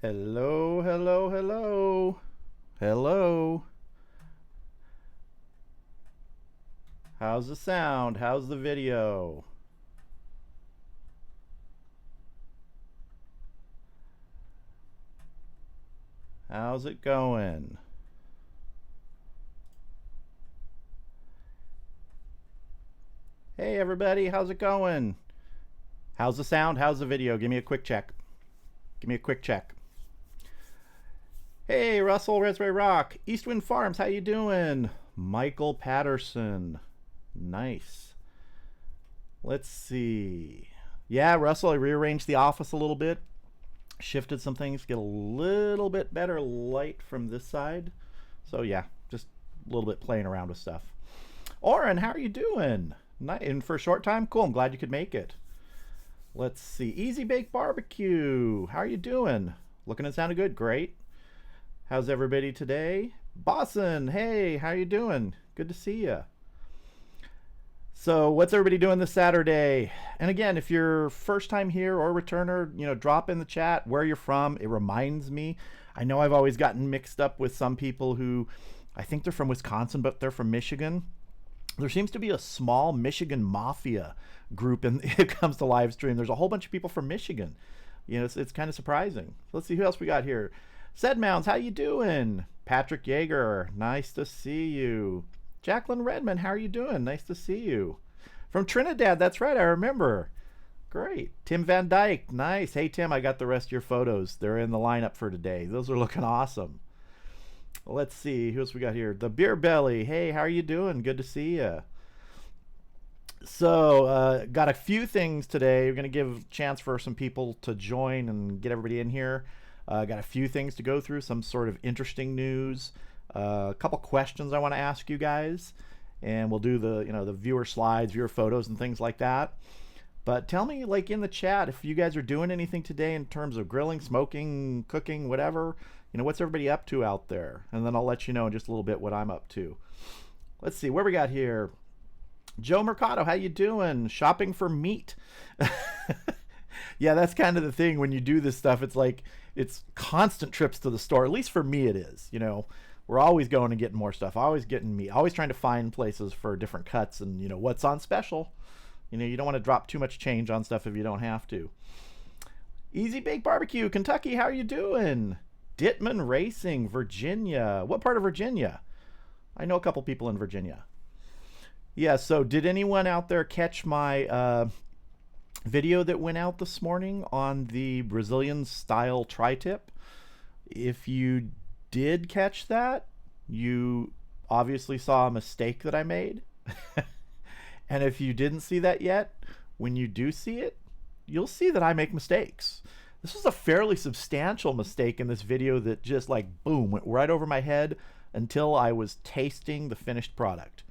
Hello, hello, hello. Hello. How's the sound? How's the video? How's it going? Hey everybody, how's it going? How's the sound? How's the video? Give me a quick check. Give me a quick check. Hey Russell, Raspberry Rock, Eastwind Farms, how you doing? Michael Patterson. Nice. Let's see. Yeah, Russell, I rearranged the office a little bit. Shifted some things, get a little bit better light from this side. So yeah, just a little bit playing around with stuff. Oren, how are you doing? And for a short time, cool. I'm glad you could make it. Let's see. Easy Bake Barbecue. How are you doing? Looking and sounding good. Great. How's everybody today? Boston. Hey, how you doing? Good to see you. So, what's everybody doing this Saturday? And again, if you're first time here or returner, drop in the chat where you're from. It reminds me. I know I've always gotten mixed up with some people who I think they're from Wisconsin, but they're from Michigan. There seems to be a small Michigan mafia group when it comes to live stream. There's a whole bunch of people from Michigan. It's kind of surprising. Let's see who else we got here. Sedmounds, how you doing? Patrick Yeager, nice to see you. Jacqueline Redmond, how are you doing? Nice to see you. From Trinidad, that's right, I remember. Great. Tim Van Dyke, nice. Hey, Tim, I got the rest of your photos. They're in the lineup for today. Those are looking awesome. Let's see, who else we got here? The Beer Belly, hey, how are you doing? Good to see you. So, got a few things today. We're going to give a chance for some people to join and get everybody in here. Got a few things to go through, some sort of interesting news, a couple questions I want to ask you guys, and we'll do the viewer slides, viewer photos, and things like that. But tell me, like in the chat, if you guys are doing anything today in terms of grilling, smoking, cooking, whatever. What's everybody up to out there? And then I'll let you know in just a little bit what I'm up to. Let's see, where we got here. Joe Mercado, how you doing? Shopping for meat. Yeah, that's kind of the thing when you do this stuff. It's like it's constant trips to the store. At least for me, it is. We're always going and getting more stuff. Always getting meat. Always trying to find places for different cuts and what's on special. You don't want to drop too much change on stuff if you don't have to. Easy Bake Barbecue, Kentucky, how are you doing? Dittman Racing, Virginia. What part of Virginia? I know a couple people in Virginia. Yeah, so did anyone out there catch my video that went out this morning on the Brazilian style tri-tip? If you did catch that, you obviously saw a mistake that I made. And if you didn't see that yet, when you do see it, you'll see that I make mistakes. This was a fairly substantial mistake in this video that just like boom went right over my head until I was tasting the finished product.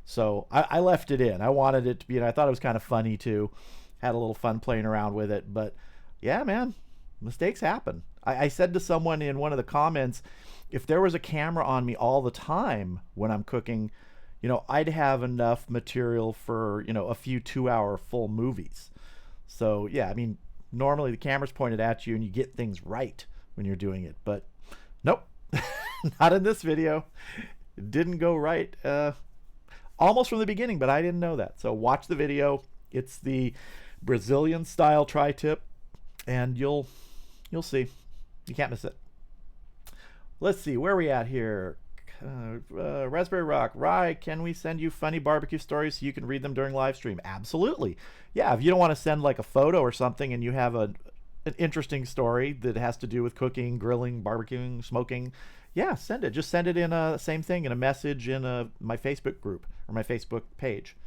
So I left it in. I wanted it to be, and I thought it was kind of funny too. Had a little fun playing around with it. But yeah, man, mistakes happen. I said to someone in one of the comments, if there was a camera on me all the time when I'm cooking, I'd have enough material for, a few 2-hour full movies. So yeah, I mean, normally the camera's pointed at you and you get things right when you're doing it. But nope, not in this video. It didn't go right. Almost from the beginning, but I didn't know that. So watch the video. It's the Brazilian style tri-tip, and you'll see. You can't miss it. Let's see, where are we at here? Raspberry Rock, Rye, can we send you funny barbecue stories so you can read them during live stream? Absolutely. Yeah, if you don't want to send like a photo or something and you have an interesting story that has to do with cooking, grilling, barbecuing, smoking, yeah, send it. Just send it in a same thing in a message in my Facebook group or my Facebook page.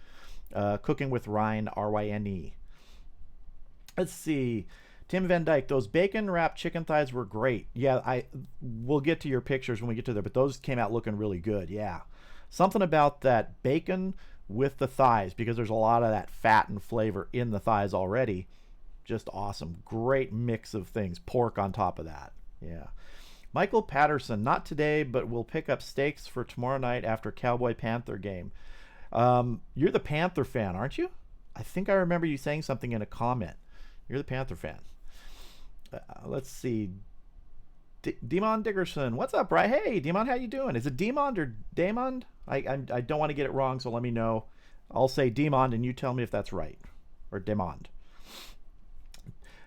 Cooking with Ryan, Ryne. Let's see. Tim Van Dyke, those bacon wrapped chicken thighs were great. Yeah, we'll get to your pictures when we get to there, but those came out looking really good. Yeah. Something about that bacon with the thighs, because there's a lot of that fat and flavor in the thighs already. Just awesome. Great mix of things. Pork on top of that. Yeah. Michael Patterson, not today, but we'll pick up steaks for tomorrow night after Cowboy Panther game. You're the Panther fan, aren't you? I think I remember you saying something in a comment. You're the Panther fan. Let's see. Demond Dickerson. What's up, Brian? Hey, Demond, how you doing? Is it Demond or Damond? I don't want to get it wrong, so let me know. I'll say Demond, and you tell me if that's right. Or Demond.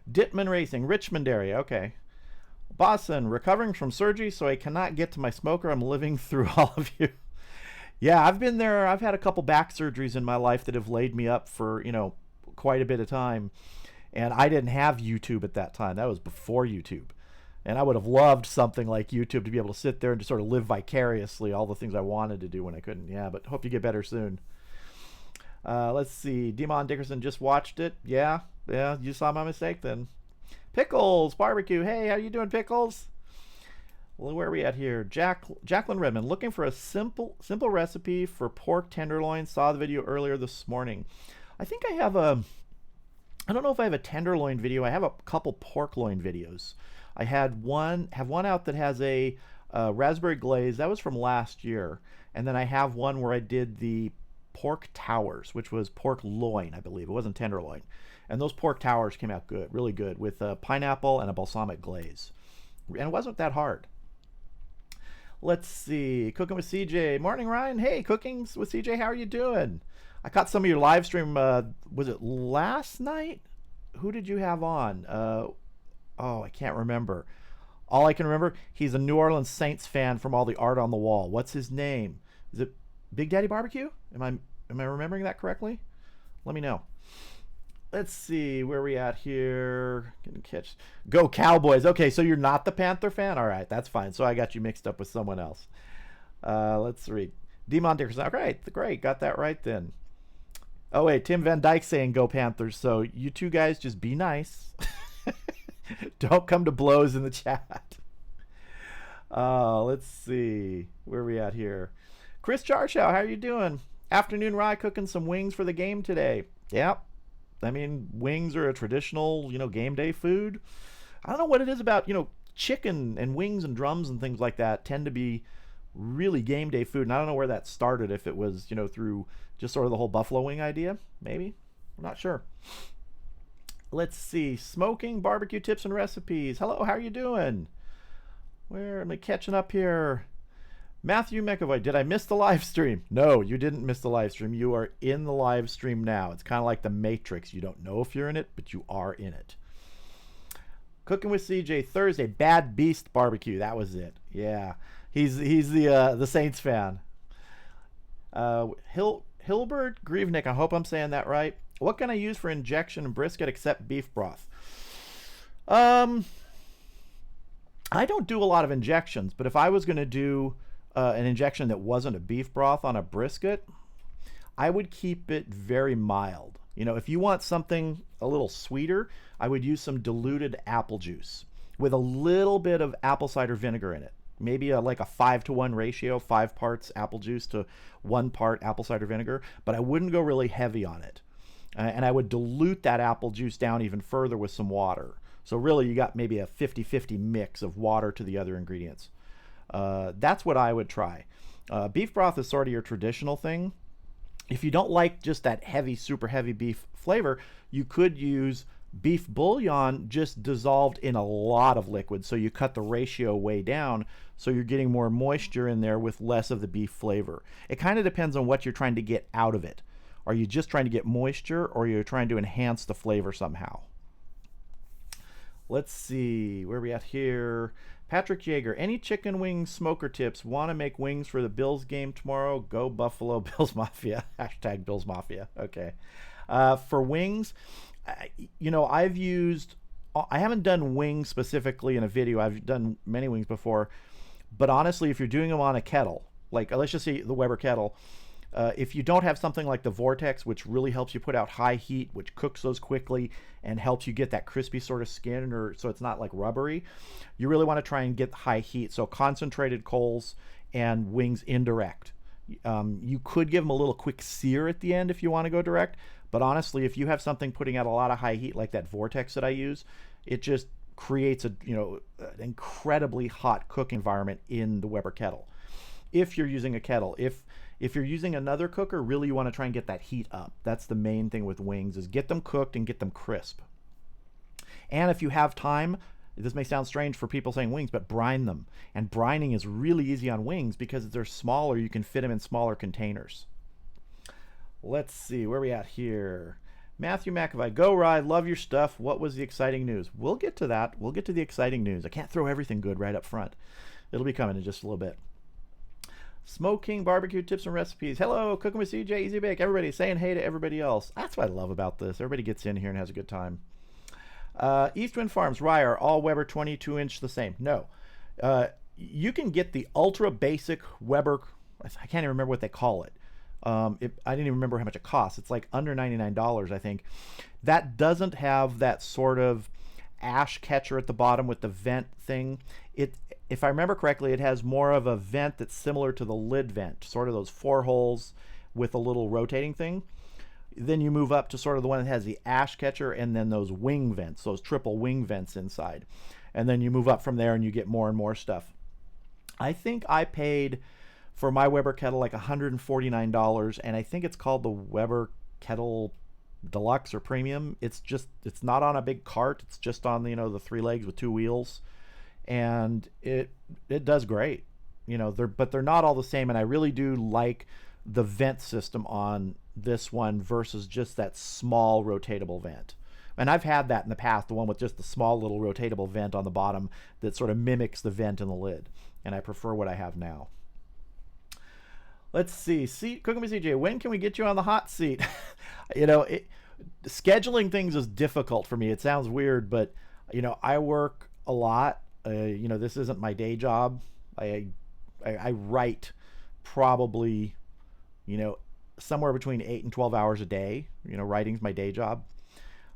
Dittman Racing, Richmond area. Okay. Boston, recovering from surgery, so I cannot get to my smoker. I'm living through all of you. Yeah, I've been there. I've had a couple back surgeries in my life that have laid me up for, quite a bit of time. And I didn't have YouTube at that time. That was before YouTube. And I would have loved something like YouTube to be able to sit there and just sort of live vicariously all the things I wanted to do when I couldn't. Yeah, but hope you get better soon. Let's see. Demond Dickerson just watched it. Yeah, you saw my mistake then. Pickles Barbecue. Hey, how you doing, Pickles? Well, where are we at here? Jacqueline Redmond, looking for a simple recipe for pork tenderloin. Saw the video earlier this morning. I think I have I don't know if I have a tenderloin video. I have a couple pork loin videos. I have one out that has a raspberry glaze. That was from last year. And then I have one where I did the pork towers, which was pork loin, I believe. It wasn't tenderloin. And those pork towers came out good, really good, with pineapple and a balsamic glaze. And it wasn't that hard. Let's see. Cooking with CJ. Morning, Ryan. Hey, Cooking with CJ. How are you doing? I caught some of your live stream. Was it last night? Who did you have on? I can't remember. All I can remember, he's a New Orleans Saints fan from all the art on the wall. What's his name? Is it Big Daddy Barbecue? Am I remembering that correctly? Let me know. Let's see, where are we at here? Gonna catch. Go Cowboys. Okay, so you're not the Panther fan? All right, that's fine. So I got you mixed up with someone else. Let's read. Demond Dickerson. All right, great. Got that right then. Oh, wait, Tim Van Dyke saying go Panthers. So you two guys just be nice. Don't come to blows in the chat. Let's see. Where are we at here? Chris Charshow, how are you doing? Afternoon Rye, cooking some wings for the game today. Yep. I mean, wings are a traditional, game day food. I don't know what it is about, chicken and wings and drums and things like that tend to be really game day food. And I don't know where that started, if it was, through just sort of the whole buffalo wing idea, maybe. I'm not sure. Let's see. Smoking, barbecue tips and recipes. Hello, how are you doing? Where am I catching up here? Matthew McAvoy, did I miss the live stream? No, you didn't miss the live stream. You are in the live stream now. It's kind of like the Matrix. You don't know if you're in it, but you are in it. Cooking with CJ Thursday, Bad Beast Barbecue. That was it. Yeah, he's the Saints fan. Hilbert Grievnick, I hope I'm saying that right. What can I use for injection and brisket except beef broth? I don't do a lot of injections, but if I was going to do an injection that wasn't a beef broth on a brisket, I would keep it very mild. If you want something a little sweeter, I would use some diluted apple juice with a little bit of apple cider vinegar in it. Maybe like a 5-to-1 ratio, 5 parts apple juice to 1 part apple cider vinegar, but I wouldn't go really heavy on it. And I would dilute that apple juice down even further with some water. So really you got maybe a 50-50 mix of water to the other ingredients. That's what I would try. Beef broth is sort of your traditional thing. If you don't like just that heavy, super heavy beef flavor, you could use beef bouillon just dissolved in a lot of liquid. So you cut the ratio way down so you're getting more moisture in there with less of the beef flavor. It kind of depends on what you're trying to get out of it. Are you just trying to get moisture, or you're trying to enhance the flavor somehow? Let's see, where are we at here? Patrick Yeager, any chicken wing smoker tips? Want to make wings for the Bills game tomorrow? Go Buffalo Bills Mafia. Hashtag Bills Mafia. Okay. For wings, I haven't done wings specifically in a video. I've done many wings before. But honestly, if you're doing them on a kettle, like let's just say the Weber kettle, if you don't have something like the Vortex, which really helps you put out high heat, which cooks those quickly and helps you get that crispy sort of skin, or so it's not like rubbery, you really want to try and get high heat. So concentrated coals and wings indirect. You could give them a little quick sear at the end if you want to go direct, but honestly, if you have something putting out a lot of high heat like that Vortex that I use, it just creates an incredibly hot cooking environment in the Weber kettle. If you're using a kettle, if you're using another cooker, really you want to try and get that heat up. That's the main thing with wings, is get them cooked and get them crisp. And if you have time, This may sound strange for people saying wings, but brine them. And brining is really easy on wings because they're smaller. You can fit them in smaller containers. Let's see, where are we at here? Matthew McAvoy, go Rye, love your stuff. What was the exciting news? We'll get to that. We'll get to the exciting news. I can't throw everything good right up front. It'll be coming in just a little bit. Smoking barbecue tips and recipes. Hello, cooking with CJ, Easy Bake. Everybody saying hey to everybody else. That's what I love about this. Everybody gets in here and has a good time. East Wind Farms, Rye, are all Weber 22-inch the same? No. You can get the ultra basic Weber, I can't even remember what they call it. I didn't even remember how much it costs. It's like under $99, I think. That doesn't have that sort of ash catcher at the bottom with the vent thing. If I remember correctly, it has more of a vent that's similar to the lid vent, sort of those 4 holes with a little rotating thing. Then you move up to sort of the one that has the ash catcher and then those wing vents, those triple wing vents inside. And then you move up from there and you get more and more stuff. I think I paid for my Weber kettle like $149, and I think it's called the Weber Kettle Deluxe or Premium. It's not on a big cart. It's just on the 3 legs with 2 wheels, and it does great. But they're not all the same, and I really do like the vent system on this one versus just that small rotatable vent. And I've had that in the past, the one with just the small little rotatable vent on the bottom that sort of mimics the vent in the lid, and I prefer what I have now. Let's see. Cooking with CJ, when can we get you on the hot seat? Scheduling things is difficult for me. It sounds weird, but I work a lot. This isn't my day job. I write probably somewhere between 8 and 12 hours a day. Writing's my day job.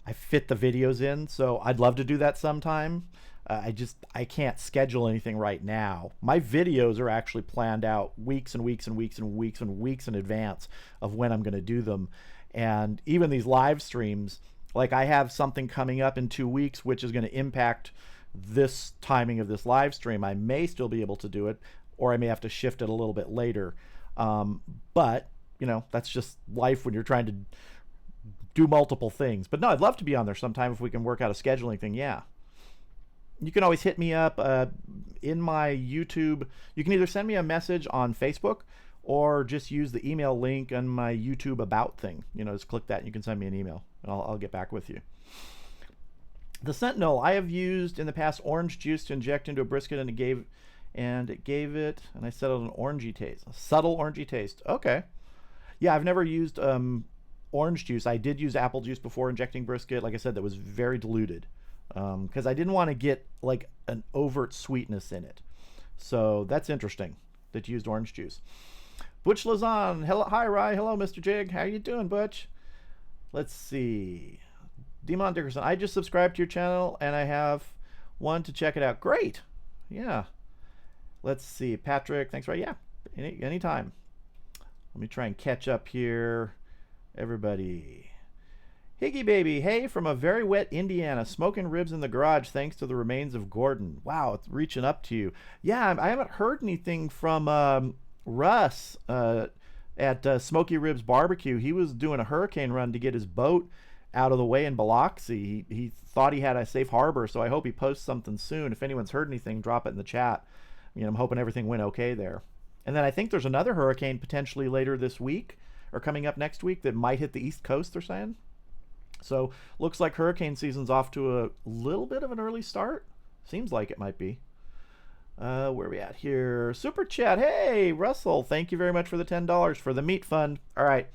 I fit the videos in, so I'd love to do that sometime. I can't schedule anything right now. My videos are actually planned out weeks and weeks and weeks and weeks and weeks in advance of when I'm going to do them. And even these live streams, like I have something coming up in 2 weeks, which is going to impact this timing of this live stream. I may still be able to do it, or I may have to shift it a little bit later. But that's just life when you're trying to do multiple things. But no, I'd love to be on there sometime if we can work out a scheduling thing. Yeah. You can always hit me up in my YouTube. You can either send me a message on Facebook or just use the email link on my YouTube about thing. Just click that and you can send me an email and I'll get back with you. The Sentinel, I have used in the past orange juice to inject into a brisket and it gave it, and I said an orangey taste, a subtle orangey taste. Okay. Yeah, I've never used orange juice. I did use apple juice before injecting brisket. Like I said, that was very diluted. Because I didn't want to get like an overt sweetness in it. So that's interesting that you used orange juice. Butch Lazan, hello, hi Rye, hello Mr. Jig, how you doing, Butch? Let's see. Demon Dickerson, I just subscribed to your channel and I have one to check it out. Great, yeah. Let's see, Patrick, thanks, Rye. Yeah, anytime. Let me try and catch up here, everybody. Higgy baby, hey, from a very wet Indiana, smoking ribs in the garage thanks to the remains of Gordon. Wow, it's reaching up to you. Yeah, I haven't heard anything from Russ at Smoky Ribs Barbecue. He was doing a hurricane run to get his boat out of the way in Biloxi. He thought he had a safe harbor, so I hope he posts something soon. If anyone's heard anything, drop it in the chat. I'm hoping everything went okay there. And then I think there's another hurricane potentially later this week or coming up next week that might hit the East Coast, they're saying. So looks like hurricane season's off to a little bit of an early start. Seems like it might be. Where are we at here? Super chat. Hey, Russell, thank you very much for the $10 for the meat fund. All right.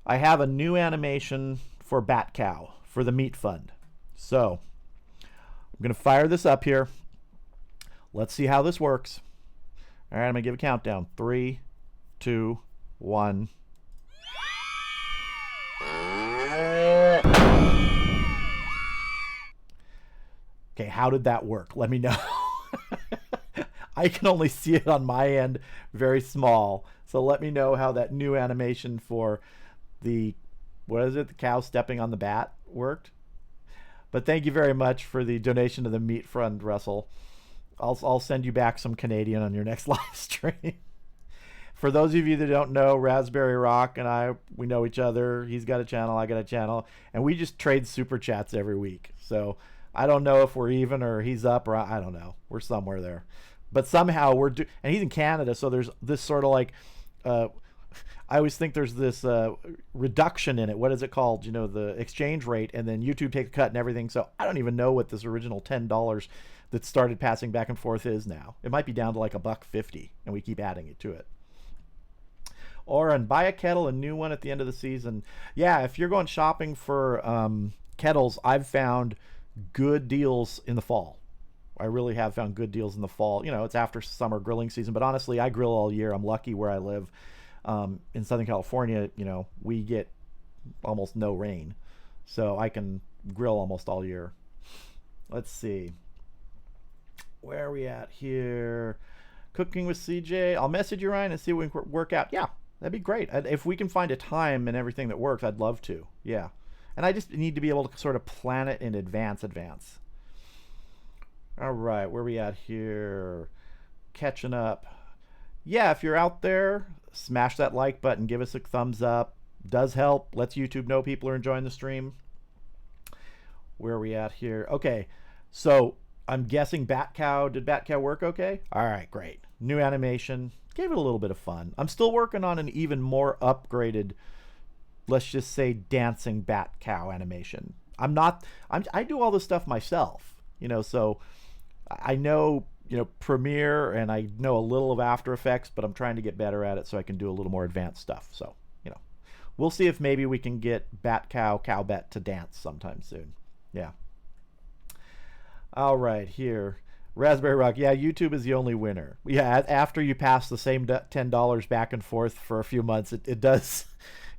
I have a new animation for Bat Cow for the meat fund. So I'm going to fire this up here. Let's see how this works. All right, I'm going to give a countdown. 3, 2, 1. Okay, how did that work? Let me know. I can only see it on my end, very small. So let me know how that new animation for the cow stepping on the bat worked. But thank you very much for the donation to the meat fund, Russell. I'll send you back some Canadian on your next live stream. For those of you that don't know, Raspberry Rock and we know each other. He's got a channel, I got a channel, and we just trade super chats every week. So I don't know if we're even or he's up, or I don't know. We're somewhere there. But somehow and he's in Canada, so there's this sort of like, uh, I always think there's this reduction in it. What is it called? You know, the exchange rate, and then YouTube takes a cut and everything. So I don't even know what this original $10 that started passing back and forth is now. It might be down to like $1.50, and we keep adding it to it. Or and buy a kettle, a new one at the end of the season. Yeah, if you're going shopping for kettles, I've found good deals in the fall. I really have found good deals in the fall. You know, it's after summer grilling season, but honestly, I grill all year. I'm lucky where I live. In Southern California, you know, we get almost no rain, so I can grill almost all year. Let's see. Where are we at here? Cooking with CJ. I'll message you, Ryan, and see what we can work out. Yeah, that'd be great. If we can find a time and everything that works, I'd love to. Yeah. And I just need to be able to sort of plan it in advance. All right, where are we at here? Catching up. Yeah, if you're out there, smash that like button. Give us a thumbs up. Does help. Lets YouTube know people are enjoying the stream. Where are we at here? Okay, so I'm guessing Bat Cow. Did Bat Cow work okay? All right, great. New animation. Gave it a little bit of fun. I'm still working on an even more upgraded, let's just say, dancing Bat Cow animation. I do all this stuff myself, you know, so I know, you know, Premiere, and I know a little of After Effects, but I'm trying to get better at it so I can do a little more advanced stuff. So, you know, we'll see if maybe we can get Bat Cow, Cowbet to dance sometime soon. Yeah. All right, here. Raspberry Rock. Yeah, YouTube is the only winner. Yeah, after you pass the same $10 back and forth for a few months, it does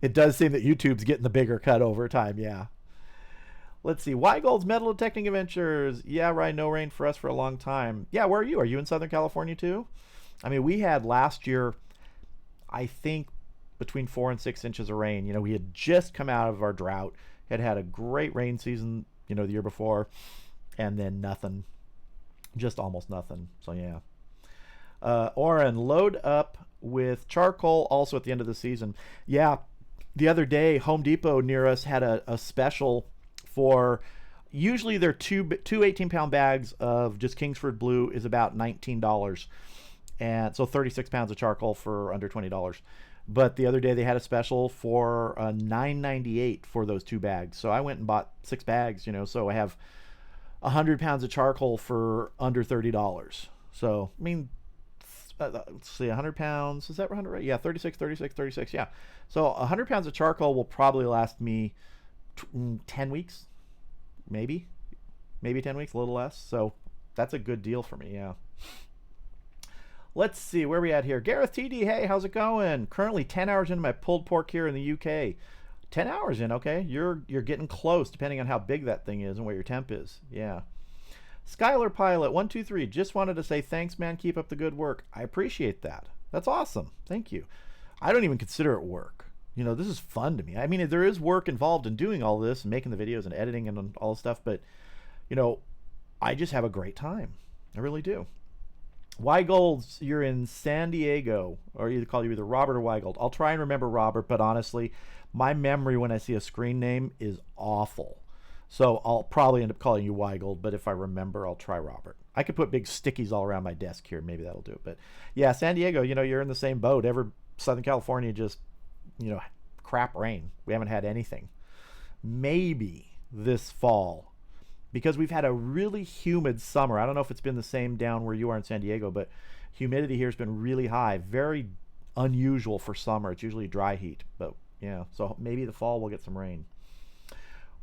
seem that YouTube's getting the bigger cut over time. Yeah. Let's see. Weigold's Metal Detecting Adventures. Yeah, right. No rain for us for a long time. Yeah, where are you? Are you in Southern California too? I mean, we had last year, I think, between 4 and 6 inches of rain. You know, we had just come out of our drought, had a great rain season, you know, the year before, and then nothing. Just almost nothing. So, yeah. Oren, load up with charcoal also at the end of the season. Yeah, the other day, Home Depot near us had a special for, usually they're two 18-pound bags of just Kingsford Blue is about $19, and so 36 pounds of charcoal for under $20. But the other day they had a special for $9.98 for those 2 bags. So I went and bought 6 bags, you know, so I have 100 pounds of charcoal for under $30. So, I mean, let's see, 100 pounds, is that 100? Yeah, 36, yeah. So 100 pounds of charcoal will probably last me 10 weeks, maybe 10 weeks, a little less. So that's a good deal for me. Yeah. Let's see, where are we at here? Gareth TD, hey, how's it going? Currently 10 hours into my pulled pork here in the UK. 10 hours in, okay. You're getting close, depending on how big that thing is and what your temp is. Yeah. Skylar Pilot 123, just wanted to say thanks, man. Keep up the good work. I appreciate that. That's awesome. Thank you. I don't even consider it work. You know, this is fun to me. I mean, there is work involved in doing all this and making the videos and editing and all this stuff, but, you know, I just have a great time. I really do. Weigold, you're in San Diego, or either call you either Robert or Weigold. I'll try and remember Robert, but honestly, my memory when I see a screen name is awful. So I'll probably end up calling you Weigold, but if I remember, I'll try Robert. I could put big stickies all around my desk here. Maybe that'll do it. But yeah, San Diego, you know, you're in the same boat. Southern California just, you know, crap rain. We haven't had anything. Maybe this fall, because we've had a really humid summer. I don't know if it's been the same down where you are in San Diego, but humidity here has been really high. Very unusual for summer. It's usually dry heat, but yeah, so maybe the fall we'll get some rain.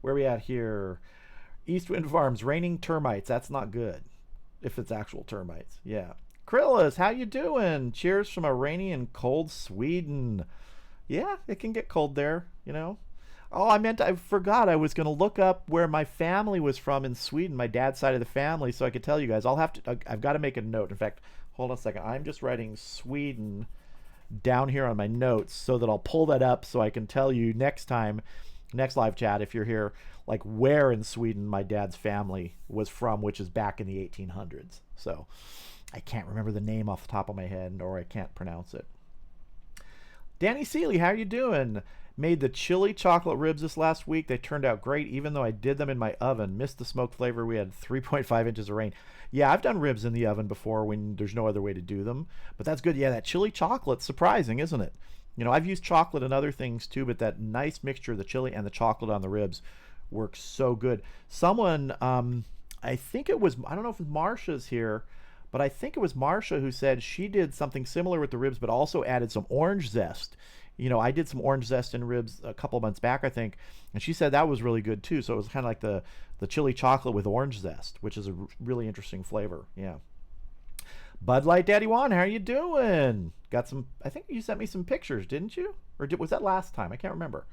Where are we at here? East Wind Farms, raining termites. That's not good if it's actual termites. Yeah. Krillis, how you doing? Cheers from a rainy and cold Sweden. Yeah, it can get cold there, you know. Oh, I forgot I was going to look up where my family was from in Sweden, my dad's side of the family, so I could tell you guys. I've got to make a note. In fact, hold on a second. I'm just writing Sweden down here on my notes so that I'll pull that up so I can tell you next live chat, if you're here, like where in Sweden my dad's family was from, which is back in the 1800s. So I can't remember the name off the top of my head, or I can't pronounce it. Danny Seeley, how are you doing? Made the chili chocolate ribs this last week. They turned out great, even though I did them in my oven. Missed the smoked flavor. We had 3.5 inches of rain. Yeah, I've done ribs in the oven before when there's no other way to do them. But that's good. Yeah, that chili chocolate's surprising, isn't it? You know, I've used chocolate and other things too, but that nice mixture of the chili and the chocolate on the ribs works so good. Someone, I think it was, I don't know if Marsha's here, but I think it was Marsha who said she did something similar with the ribs, but also added some orange zest. You know, I did some orange zest in ribs a couple months back, I think, and she said that was really good too. So it was kind of like the chili chocolate with orange zest, which is a really interesting flavor. Yeah. Bud Light Daddy Juan, how are you doing? Got some, I think you sent me some pictures, didn't you? Or was that last time? I can't remember.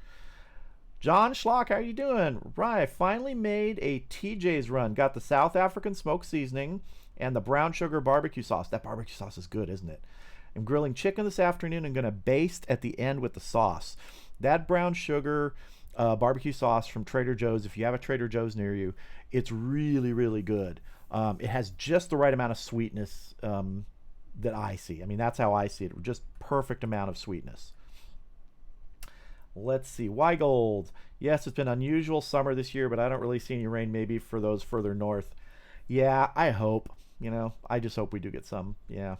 John Schlock, how are you doing? Right, I finally made a TJ's run. Got the South African smoked seasoning and the brown sugar barbecue sauce. That barbecue sauce is good, isn't it? I'm grilling chicken this afternoon and going to baste at the end with the sauce. That brown sugar barbecue sauce from Trader Joe's, if you have a Trader Joe's near you, it's really, really good. It has just the right amount of sweetness that I see. I mean, that's how I see it. Just perfect amount of sweetness. Let's see. Weigold. Yes, it's been an unusual summer this year, but I don't really see any rain maybe for those further north. Yeah, I hope. You know, I just hope we do get some. Yeah.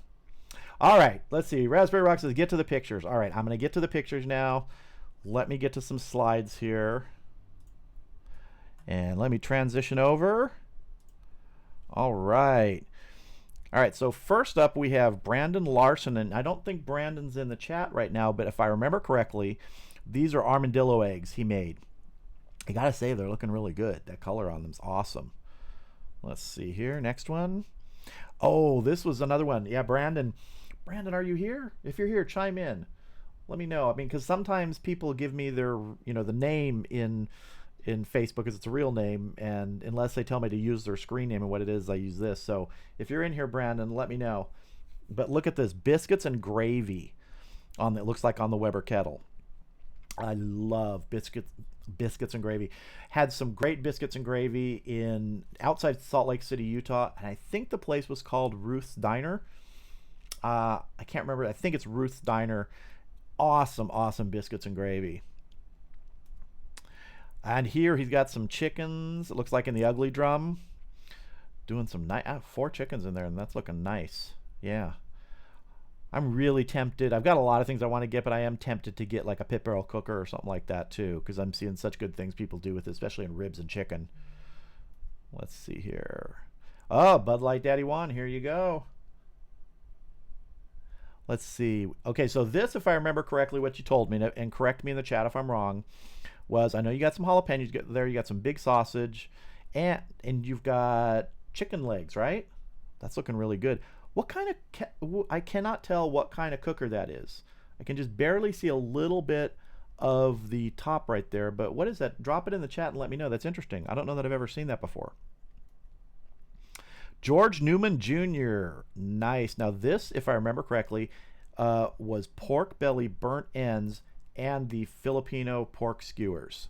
All right, let's see. Raspberry Rock says, get to the pictures. All right, I'm going to get to the pictures now. Let me get to some slides here. And let me transition over. All right. All right, so first up we have Brandon Larson, and I don't think Brandon's in the chat right now, but if I remember correctly, these are armadillo eggs he made. I gotta say, they're looking really good. That color on them's awesome. Let's see here, next one. Oh, this was another one. Yeah, Brandon. Brandon, are you here? If you're here, chime in. Let me know. I mean, because sometimes people give me their, you know, the name in Facebook because it's a real name, and unless they tell me to use their screen name and what it is, I use this. So if you're in here, Brandon, let me know. But look at this, biscuits and gravy on it looks like on the Weber kettle. I love biscuits and gravy. Had some great biscuits and gravy in outside Salt Lake City, Utah, and I think the place was called Ruth's Diner. I can't remember. I think it's Ruth's Diner. Awesome, awesome biscuits and gravy. And here he's got some chickens. It looks like in the Ugly Drum. Doing some nice. 4 chickens in there, and that's looking nice. Yeah. I'm really tempted. I've got a lot of things I want to get, but I am tempted to get like a pit barrel cooker or something like that too, because I'm seeing such good things people do with it, especially in ribs and chicken. Let's see here. Oh, Bud Light Daddy Juan, here you go. Let's see. Okay, so this, if I remember correctly, what you told me, and correct me in the chat if I'm wrong, was I know you got some jalapenos there, you got some big sausage, and you've got chicken legs, right? That's looking really good. What kind of, I cannot tell what kind of cooker that is. I can just barely see a little bit of the top right there, but what is that? Drop it in the chat and let me know. That's interesting. I don't know that I've ever seen that before. George Newman Jr. Nice. Now this, if I remember correctly, was pork belly burnt ends and the Filipino pork skewers.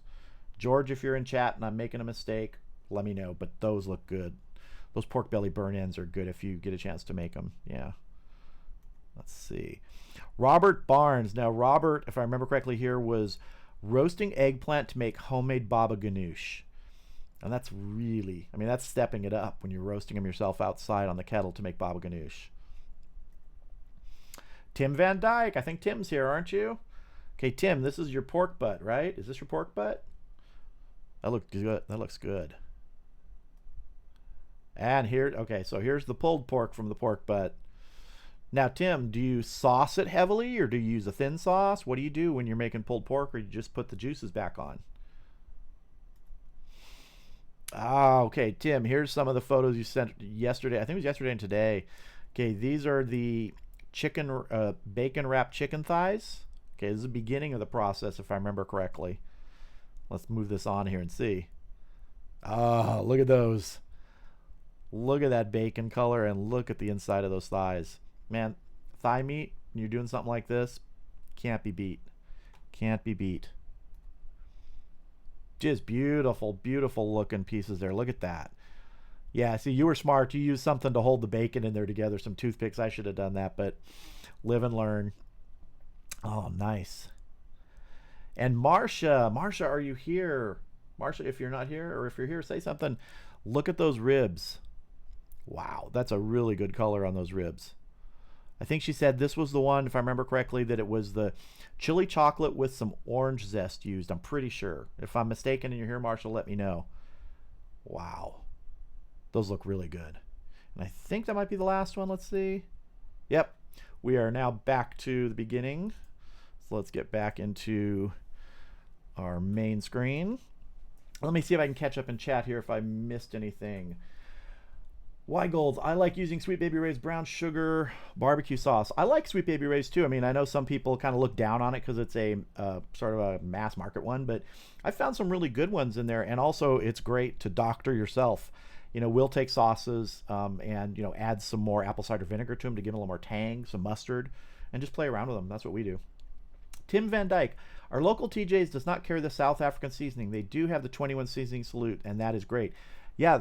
George, if you're in chat and I'm making a mistake, let me know, but those look good. Those pork belly burnt ends are good if you get a chance to make them. Yeah. Let's see. Robert Barnes. Now, Robert, if I remember correctly here, was roasting eggplant to make homemade baba ganoush. And that's really, I mean, that's stepping it up when you're roasting them yourself outside on the kettle to make baba ganoush. Tim Van Dyke. I think Tim's here, aren't you? Okay, Tim, this is your pork butt, right? Is this your pork butt? That looks good. That looks good. And here, okay, so here's the pulled pork from the pork butt. Now, Tim, do you sauce it heavily or do you use a thin sauce? What do you do when you're making pulled pork, or you just put the juices back on? Ah, okay, Tim, here's some of the photos you sent yesterday. I think it was yesterday and today. Okay, these are the chicken, bacon wrapped chicken thighs. Okay, this is the beginning of the process, if I remember correctly. Let's move this on here and see. Oh, look at those. Look at that bacon color and look at the inside of those thighs. Man, thigh meat, when you're doing something like this, can't be beat. Can't be beat. Just beautiful, beautiful looking pieces there. Look at that. Yeah, see, you were smart. You used something to hold the bacon in there together, some toothpicks. I should have done that, but live and learn. Oh, nice. And Marsha, are you here? Marsha, if you're not here, or if you're here, say something. Look at those ribs. Wow, that's a really good color on those ribs. I think she said this was the one, if I remember correctly, that it was the chili chocolate with some orange zest used. I'm pretty sure. If I'm mistaken and you're here, Marsha, let me know. Wow, those look really good. And I think that might be the last one. Let's see. Yep, we are now back to the beginning. So let's get back into our main screen. Let me see if I can catch up in chat here if I missed anything. Y Golds, I like using Sweet Baby Ray's brown sugar barbecue sauce. I like Sweet Baby Ray's too. I mean, I know some people kind of look down on it because it's a sort of a mass market one, but I found some really good ones in there. And also, it's great to doctor yourself. You know, we'll take sauces and, you know, add some more apple cider vinegar to them to give them a little more tang, some mustard, and just play around with them. That's what we do. Tim Van Dyke, our local TJ's does not carry the South African seasoning. They do have the 21 seasoning salute, and that is great. Yeah,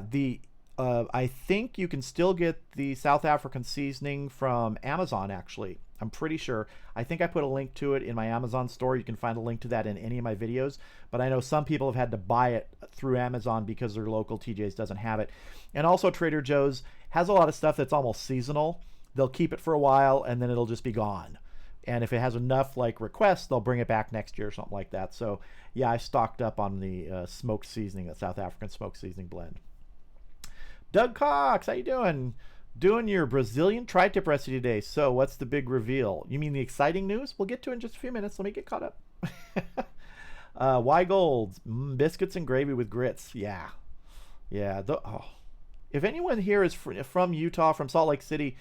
I think you can still get the South African seasoning from Amazon, actually. I'm pretty sure. I think I put a link to it in my Amazon store. You can find a link to that in any of my videos. But I know some people have had to buy it through Amazon because their local TJ's doesn't have it. And also Trader Joe's has a lot of stuff that's almost seasonal. They'll keep it for a while and then it'll just be gone. And if it has enough like requests, they'll bring it back next year or something like that. So yeah, I stocked up on the smoked seasoning, the South African smoked seasoning blend. Doug Cox, how you doing? Doing your Brazilian tri-tip recipe today. So what's the big reveal? You mean the exciting news? We'll get to it in just a few minutes. Let me get caught up. Y Golds, biscuits and gravy with grits. Yeah. If anyone here is from Utah, from Salt Lake City,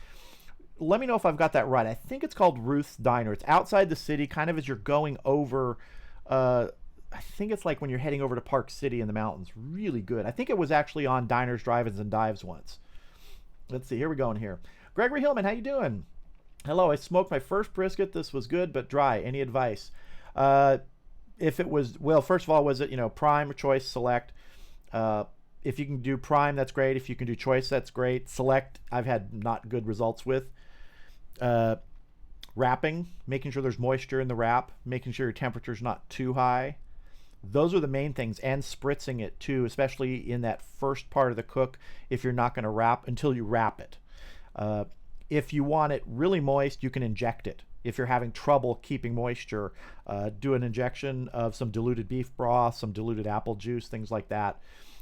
let me know if I've got that right. I think it's called Ruth's Diner. It's outside the city, kind of as you're going over I think it's like when you're heading over to Park City in the mountains. Really good. I think it was actually on Diners, Drive-Ins, and Dives once. Let's see. Here we go in here. Gregory Hillman, how you doing? Hello. I smoked my first brisket. This was good but dry. Any advice? If it was, well, first of all, was it, you know, prime, choice, select? If you can do prime, that's great. If you can do choice, that's great. Select, I've had not good results with. Wrapping, making sure there's moisture in the wrap, making sure your temperature's not too high. Those are the main things, and spritzing it too, especially in that first part of the cook if you're not going to wrap until you wrap it. If you want it really moist, you can inject it. If you're having trouble keeping moisture, do an injection of some diluted beef broth, some diluted apple juice, things like that.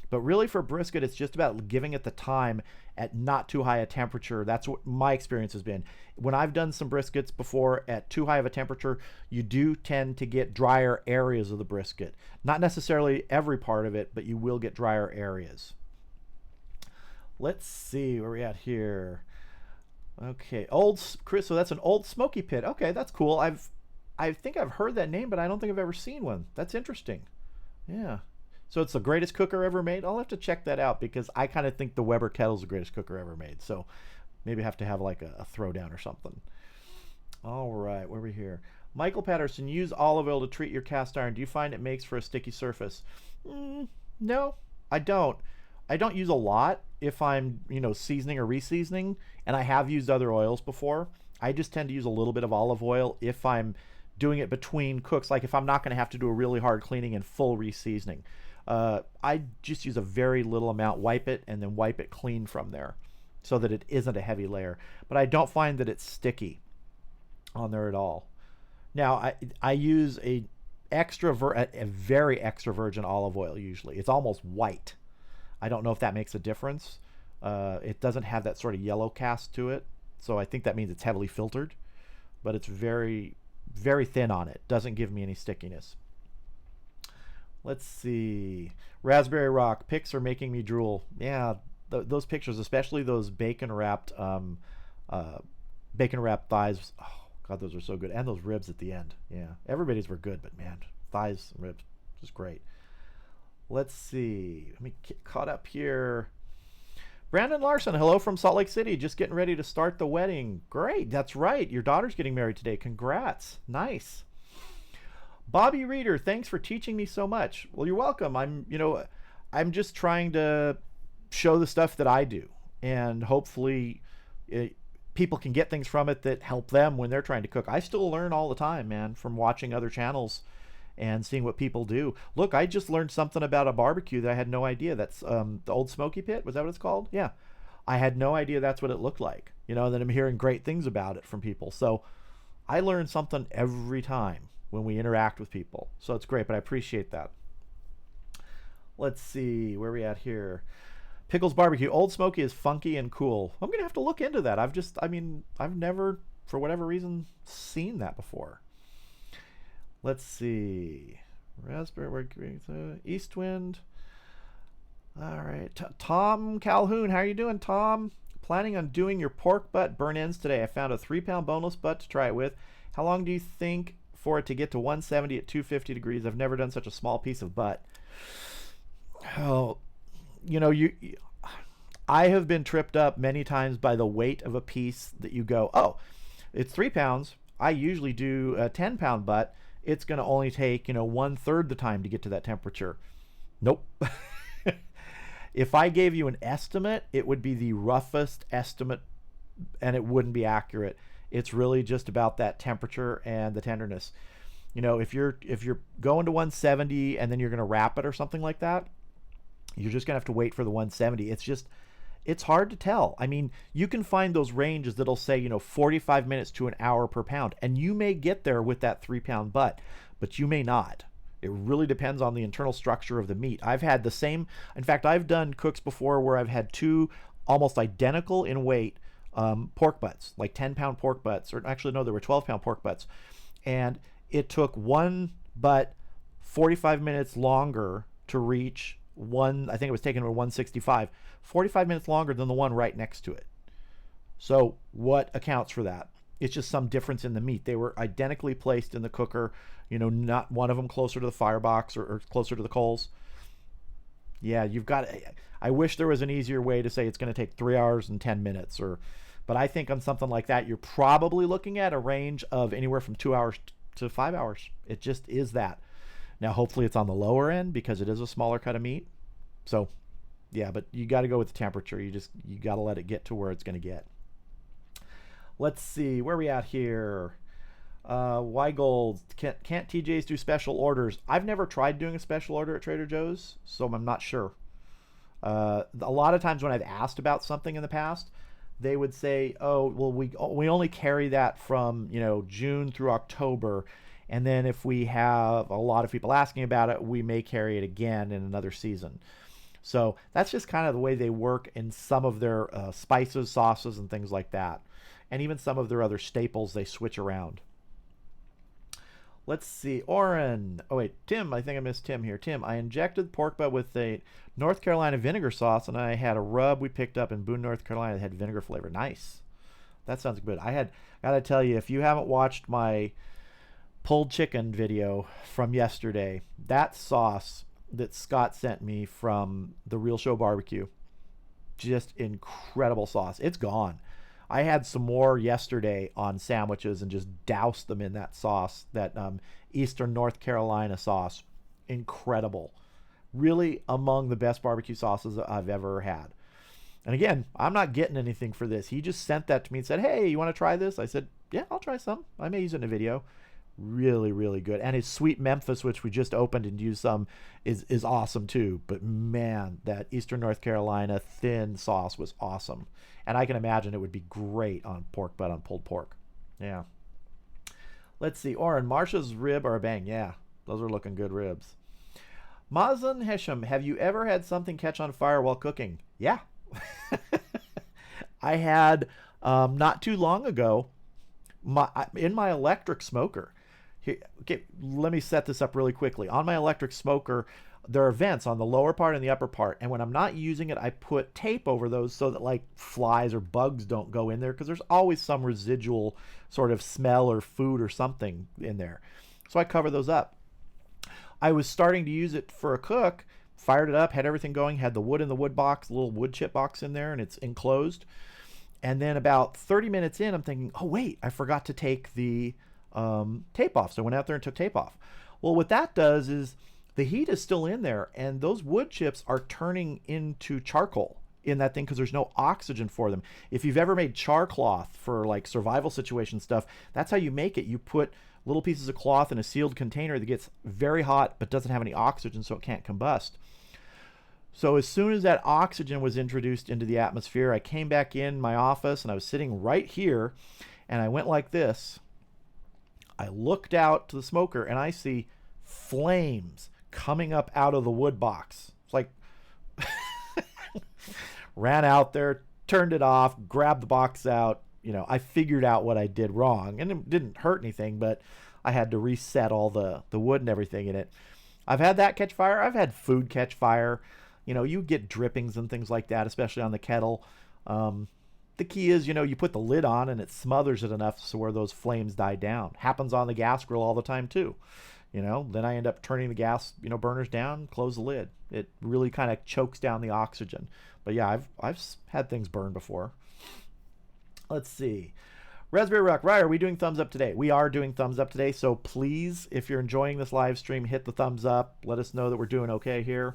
But really for brisket, it's just about giving it the time at not too high a temperature. That's what my experience has been. When I've done some briskets before at too high of a temperature, you do tend to get drier areas of the brisket. Not necessarily every part of it, but you will get drier areas. Let's see where we're at here. Okay, Chris, so that's an old smoky pit. Okay, that's cool. I think I've heard that name, but I don't think I've ever seen one. That's interesting. Yeah. So it's the greatest cooker ever made. I'll have to check that out because I kind of think the Weber kettle's the greatest cooker ever made. So maybe I have to have like a throwdown or something. All right, where are we here? Michael Patterson, use olive oil to treat your cast iron. Do you find it makes for a sticky surface? No, I don't. I don't use a lot if I'm, you know, seasoning or reseasoning, and I have used other oils before. I just tend to use a little bit of olive oil if I'm doing it between cooks, like if I'm not going to have to do a really hard cleaning and full reseasoning. I just use a very little amount, wipe it, and then wipe it clean from there so that it isn't a heavy layer. But I don't find that it's sticky on there at all. Now, I use a very extra virgin olive oil usually. It's almost white. I don't know if that makes a difference. It doesn't have that sort of yellow cast to it, so I think that means it's heavily filtered. But it's very, very thin on it. Doesn't give me any stickiness. Let's see. Raspberry Rock, pics are making me drool. Yeah, those pictures, especially those bacon wrapped thighs. Oh God, those are so good. And those ribs at the end. Yeah, everybody's were good, but man, thighs and ribs, just great. Let's see. Let me get caught up here. Brandon Larson, hello from Salt Lake City. Just getting ready to start the wedding. Great, that's right. Your daughter's getting married today. Congrats. Nice. Bobby Reeder, thanks for teaching me so much. Well, you're welcome. I'm just trying to show the stuff that I do, and hopefully people can get things from it that help them when they're trying to cook. I still learn all the time, man, from watching other channels and seeing what people do. Look, I just learned something about a barbecue that I had no idea. That's the Old Smoky Pit. Was that what it's called? Yeah. I had no idea that's what it looked like. Then I'm hearing great things about it from people. So I learn something every time when we interact with people. So it's great, but I appreciate that. Let's see, where are we at here? Pickles Barbecue. Old Smoky is funky and cool. I'm going to have to look into that. I've never, for whatever reason, seen that before. Let's see. Raspberry, East Wind. All right. Tom Calhoun, how are you doing, Tom? Planning on doing your pork butt burn ends today. I found a 3-pound boneless butt to try it with. How long do you think for it to get to 170 at 250 degrees? I've never done such a small piece of butt. Oh, I have been tripped up many times by the weight of a piece that you go, oh, it's 3 pounds. I usually do a 10-pound butt. It's going to only take, 1/3 the time to get to that temperature. Nope. If I gave you an estimate, it would be the roughest estimate and it wouldn't be accurate. It's really just about that temperature and the tenderness. If you're going to 170 and then you're going to wrap it or something like that, you're just going to have to wait for the 170. It's hard to tell. I mean, you can find those ranges that'll say, 45 minutes to an hour per pound, and you may get there with that 3-pound butt, but you may not. It really depends on the internal structure of the meat. I've had the same, in fact, I've done cooks before where I've had 2 almost identical in weight pork butts, like 10-pound pork butts, or actually no, there were 12-pound pork butts. And it took one butt 45 minutes longer to reach one, I think it was taken to 165, 45 minutes longer than the one right next to it. So what accounts for that? It's just some difference in the meat. They were identically placed in the cooker, not one of them closer to the firebox or closer to the coals. Yeah, you've got, I wish there was an easier way to say it's going to take 3 hours and 10 minutes, but I think on something like that, you're probably looking at a range of anywhere from 2 hours to 5 hours. It just is that. Now, hopefully it's on the lower end because it is a smaller cut of meat. So, yeah, but you got to go with the temperature. You got to let it get to where it's going to get. Let's see, where are we at here? Weigold, can't TJs do special orders? I've never tried doing a special order at Trader Joe's, so I'm not sure. A lot of times when I've asked about something in the past, they would say, oh, well, we only carry that from, June through October. And then if we have a lot of people asking about it, we may carry it again in another season. So that's just kind of the way they work in some of their spices, sauces, and things like that. And even some of their other staples they switch around. Let's see. Oren. Oh, wait. Tim. I think I missed Tim here. Tim, I injected pork butt with a North Carolina vinegar sauce, and I had a rub we picked up in Boone, North Carolina that had vinegar flavor. Nice. That sounds good. Got to tell you, if you haven't watched my pulled chicken video from yesterday, that sauce that Scott sent me from the Real Show Barbecue, just incredible sauce. It's gone. I had some more yesterday on sandwiches and just doused them in that sauce, that Eastern North Carolina sauce. Incredible. Really among the best barbecue sauces I've ever had. And again, I'm not getting anything for this. He just sent that to me and said, hey, you want to try this? I said, yeah, I'll try some. I may use it in a video. Really, really good. And his Sweet Memphis, which we just opened and used some, is awesome too. But man, that Eastern North Carolina thin sauce was awesome. And I can imagine it would be great on pork butt, on pulled pork. Yeah. Let's see. Oren, Marsha's rib are a bang. Yeah, those are looking good ribs. Mazan Hesham, have you ever had something catch on fire while cooking? Yeah. I had not too long ago in my electric smoker. Here, okay, let me set this up really quickly. On my electric smoker, there are vents on the lower part and the upper part, and when I'm not using it, I put tape over those so that like flies or bugs don't go in there, because there's always some residual sort of smell or food or something in there. So I cover those up. I was starting to use it for a cook, fired it up, had everything going, had the wood in the wood box, a little wood chip box in there, and it's enclosed. And then about 30 minutes in, I'm thinking, oh wait, I forgot to take the tape off. So I went out there and took tape off. Well, what that does is the heat is still in there, and those wood chips are turning into charcoal in that thing because there's no oxygen for them. If you've ever made char cloth for like survival situation stuff, that's how you make it. You put little pieces of cloth in a sealed container that gets very hot but doesn't have any oxygen, so it can't combust. So as soon as that oxygen was introduced into the atmosphere, I came back in my office and I was sitting right here, and I went like this. I looked out to the smoker and I see flames coming up out of the wood box. It's like ran out there, turned it off, grabbed the box out. I figured out what I did wrong, and it didn't hurt anything, but I had to reset all the wood and everything in it. I've had that catch fire. I've had food catch fire. You get drippings and things like that, especially on the kettle. The key is, you put the lid on and it smothers it enough so where those flames die down. Happens on the gas grill all the time too. Then I end up turning the gas, burners down, close the lid. It really kind of chokes down the oxygen. But yeah, I've had things burn before. Let's see. Raspberry Rock, right, are we doing thumbs up today? We are doing thumbs up today, so please, if you're enjoying this live stream, hit the thumbs up. Let us know that we're doing okay here.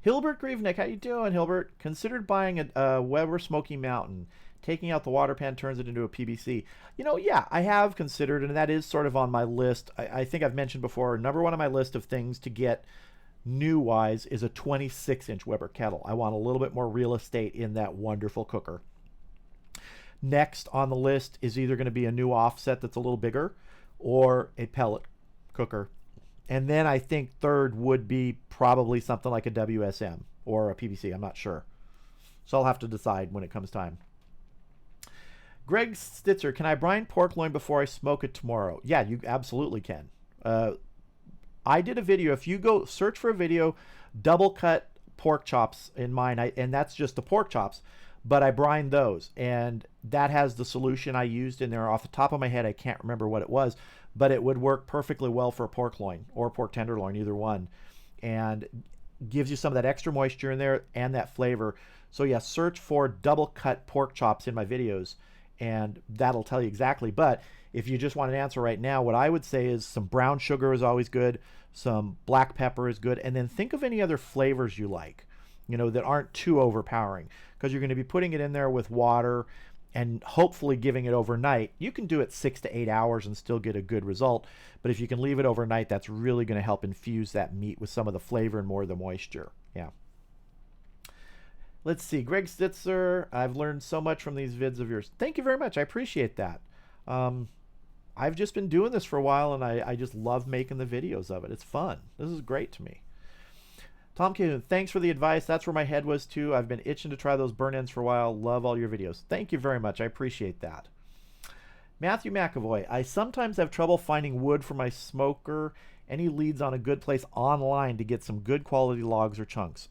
Hilbert Grievenick, how you doing, Hilbert? Considered buying a Weber Smoky Mountain. Taking out the water pan turns it into a PVC. Yeah, I have considered, and that is sort of on my list. I think I've mentioned before, number one on my list of things to get new-wise is a 26-inch Weber kettle. I want a little bit more real estate in that wonderful cooker. Next on the list is either going to be a new offset that's a little bigger or a pellet cooker. And then I think third would be probably something like a WSM or a PVC. I'm not sure. So I'll have to decide when it comes time. Greg Stitzer, can I brine pork loin before I smoke it tomorrow? Yeah, you absolutely can. I did a video. If you go search for a video, double cut pork chops in mine, and that's just the pork chops, but I brined those, and that has the solution I used in there. Off the top of my head, I can't remember what it was, but it would work perfectly well for a pork loin or pork tenderloin, either one, and gives you some of that extra moisture in there and that flavor. So yeah, search for double cut pork chops in my videos, and that'll tell you exactly. But if you just want an answer right now, what I would say is some brown sugar is always good, some black pepper is good, and then think of any other flavors you like, that aren't too overpowering, because you're going to be putting it in there with water and hopefully giving it overnight. You can do it 6 to 8 hours and still get a good result, but if you can leave it overnight, that's really going to help infuse that meat with some of the flavor and more of the moisture. Yeah. Let's see, Greg Stitzer, I've learned so much from these vids of yours. Thank you very much. I appreciate that. I've just been doing this for a while, and I just love making the videos of it. It's fun. This is great to me. Tom K, thanks for the advice. That's where my head was too. I've been itching to try those burn ends for a while. Love all your videos. Thank you very much. I appreciate that. Matthew McAvoy, I sometimes have trouble finding wood for my smoker. Any leads on a good place online to get some good quality logs or chunks?